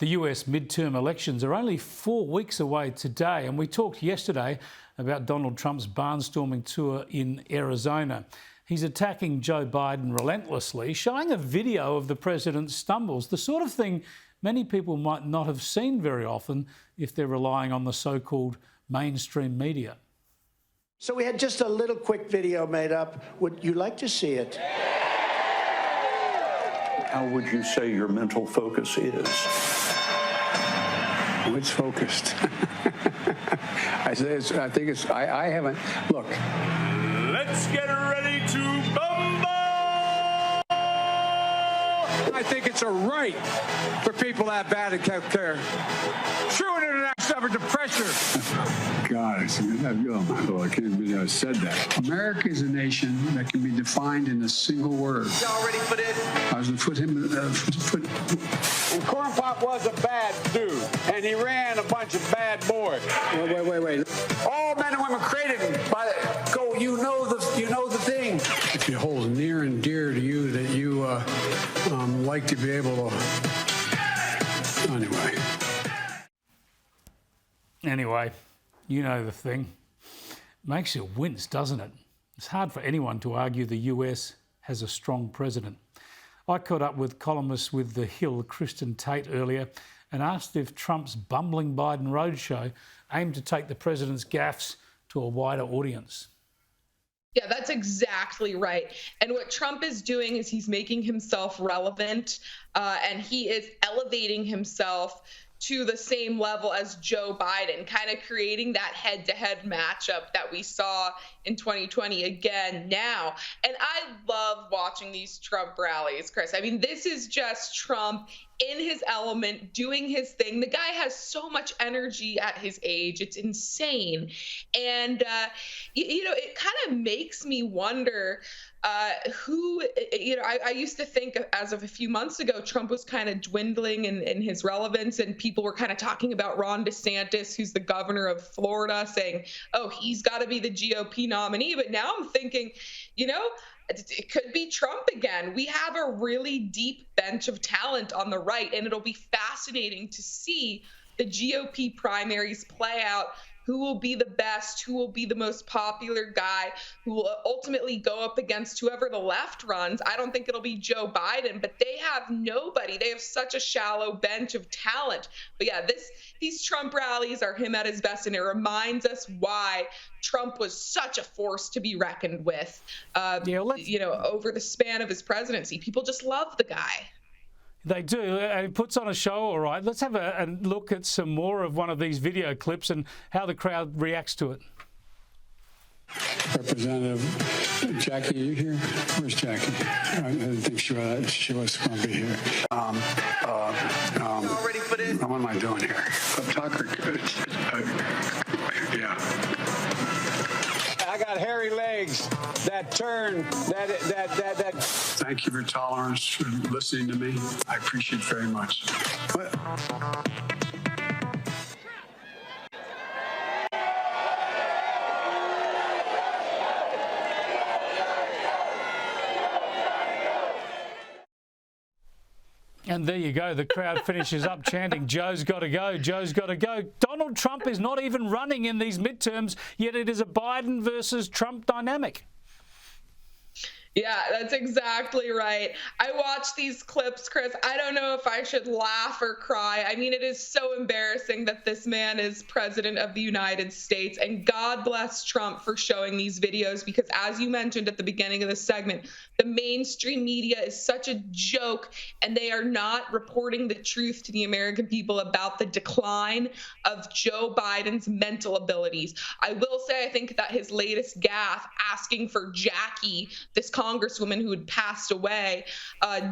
The US midterm elections are only 4 weeks away today, and we talked yesterday about Donald Trump's barnstorming tour in Arizona. He's attacking Joe Biden relentlessly, showing a video of the president's stumbles, the sort of thing many people might not have seen very often if they're relying on the so-called mainstream media. So we had just a little quick video made up. Would you like to see it? How would you say your mental focus is? Oh, it's focused. I haven't. Look. Let's get ready to bumble! I think it's a right for people to have bad health care. True international effort to pressure. God, I can't believe I said that. America is a nation that can be defined in a single word. Y'all ready for this? I was going to put And Corn Pop was a bad dude, and he ran a bunch of bad boys. Wait. All men and women created by the, go. You know the thing. If it holds near and dear to you that you like to be able to. Anyway, you know the thing. Makes you wince, doesn't it? It's hard for anyone to argue the US has a strong president. I caught up with columnist with The Hill, Kristin Tate, earlier and asked if Trump's bumbling Biden roadshow aimed to take the president's gaffes to a wider audience. Yeah, that's exactly right. And what Trump is doing is he's making himself relevant, and he is elevating himself to the same level as Joe Biden, kind of creating that head-to-head matchup that we saw in 2020 again now. And I love watching these Trump rallies, Chris. I mean, this is just Trump in his element, doing his thing. The guy has so much energy at his age. It's insane. And, it kind of makes me wonder who, I used to think as of a few months ago, Trump was kind of dwindling in his relevance, and people were kind of talking about Ron DeSantis, who's the governor of Florida, saying, oh, he's got to be the GOP nominee. But now I'm thinking, it could be Trump again. We have a really deep bench of talent on the right, and it'll be fascinating to see the GOP primaries play out. Who will be the best, who will be the most popular guy, who will ultimately go up against whoever the left runs. I don't think it'll be Joe Biden, but they have nobody. They have such a shallow bench of talent. But yeah, these Trump rallies are him at his best, and it reminds us why Trump was such a force to be reckoned with, over the span of his presidency. People just love the guy. They do. It puts on a show, all right. Let's have a look at some more of one of these video clips and how the crowd reacts to it. Representative Jackie, are you here? Where's Jackie? I didn't think she was going to be here. Y'all ready for this? What am I doing here? Tucker. Yeah. I got hairy legs that turn, that. Thank you for your tolerance, for listening to me. I appreciate it very much. And there you go. The crowd finishes up chanting, Joe's got to go, Joe's got to go. Donald Trump is not even running in these midterms, yet it is a Biden versus Trump dynamic. Yeah, that's exactly right. I watch these clips, Chris. I don't know if I should laugh or cry. I mean, it is so embarrassing that this man is president of the United States, and God bless Trump for showing these videos, because as you mentioned at the beginning of the segment, the mainstream media is such a joke, and they are not reporting the truth to the American people about the decline of Joe Biden's mental abilities. I will say, I think that his latest gaffe, asking for Jackie, this congresswoman who had passed away,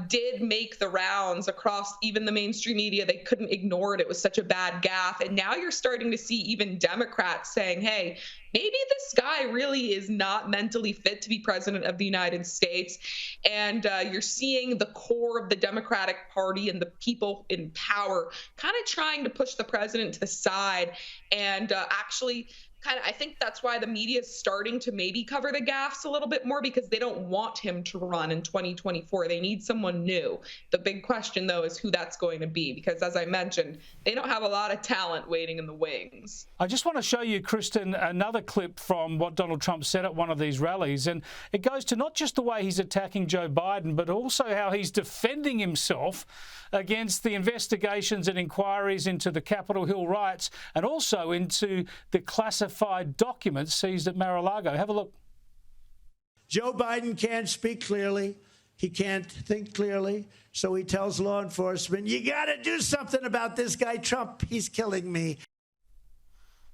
did make the rounds across even the mainstream media. They couldn't ignore it. It was such a bad gaffe. And now you're starting to see even Democrats saying, hey, maybe this guy really is not mentally fit to be president of the United States. And you're seeing the core of the Democratic Party and the people in power kind of trying to push the president to the side and actually I think that's why the media is starting to maybe cover the gaffes a little bit more, because they don't want him to run in 2024. They need someone new. The big question, though, is who that's going to be, because as I mentioned, they don't have a lot of talent waiting in the wings. I just want to show you, Kristin, another clip from what Donald Trump said at one of these rallies. And it goes to not just the way he's attacking Joe Biden, but also how he's defending himself against the investigations and inquiries into the Capitol Hill riots, and also into the classified documents seized at Mar-a-Lago. Have a look. Joe Biden can't speak clearly. He can't think clearly. So he tells law enforcement, you got to do something about this guy, Trump. He's killing me.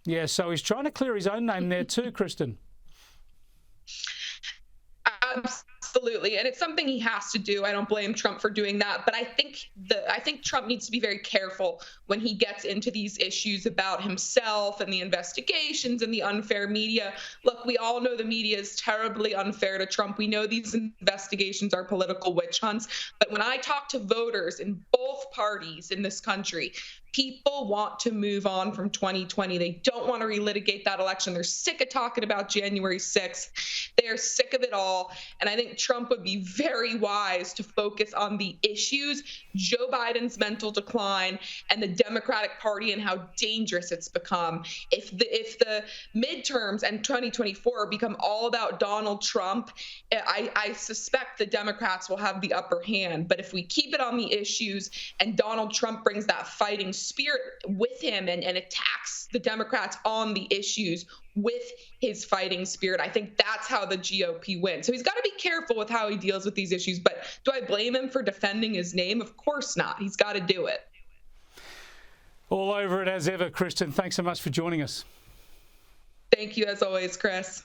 Yeah, so he's trying to clear his own name there too, Kristin. Absolutely, and it's something he has to do. I don't blame Trump for doing that, but I think Trump needs to be very careful when he gets into these issues about himself and the investigations and the unfair media. Look, we all know the media is terribly unfair to Trump. We know these investigations are political witch hunts, but when I talk to voters in both parties in this country, people want to move on from 2020. They don't want to relitigate that election. They're sick of talking about January 6th. They're sick of it all. And I think Trump would be very wise to focus on the issues, Joe Biden's mental decline, and the Democratic Party and how dangerous it's become. If the midterms and 2024 become all about Donald Trump, I suspect the Democrats will have the upper hand. But if we keep it on the issues and Donald Trump brings that fighting spirit with him and attacks the Democrats on the issues with his fighting spirit, I think that's how the GOP wins. So he's got to be careful with how he deals with these issues. But do I blame him for defending his name? Of course not. He's got to do it. All over it as ever, Kristin. Thanks so much for joining us. Thank you as always, Chris.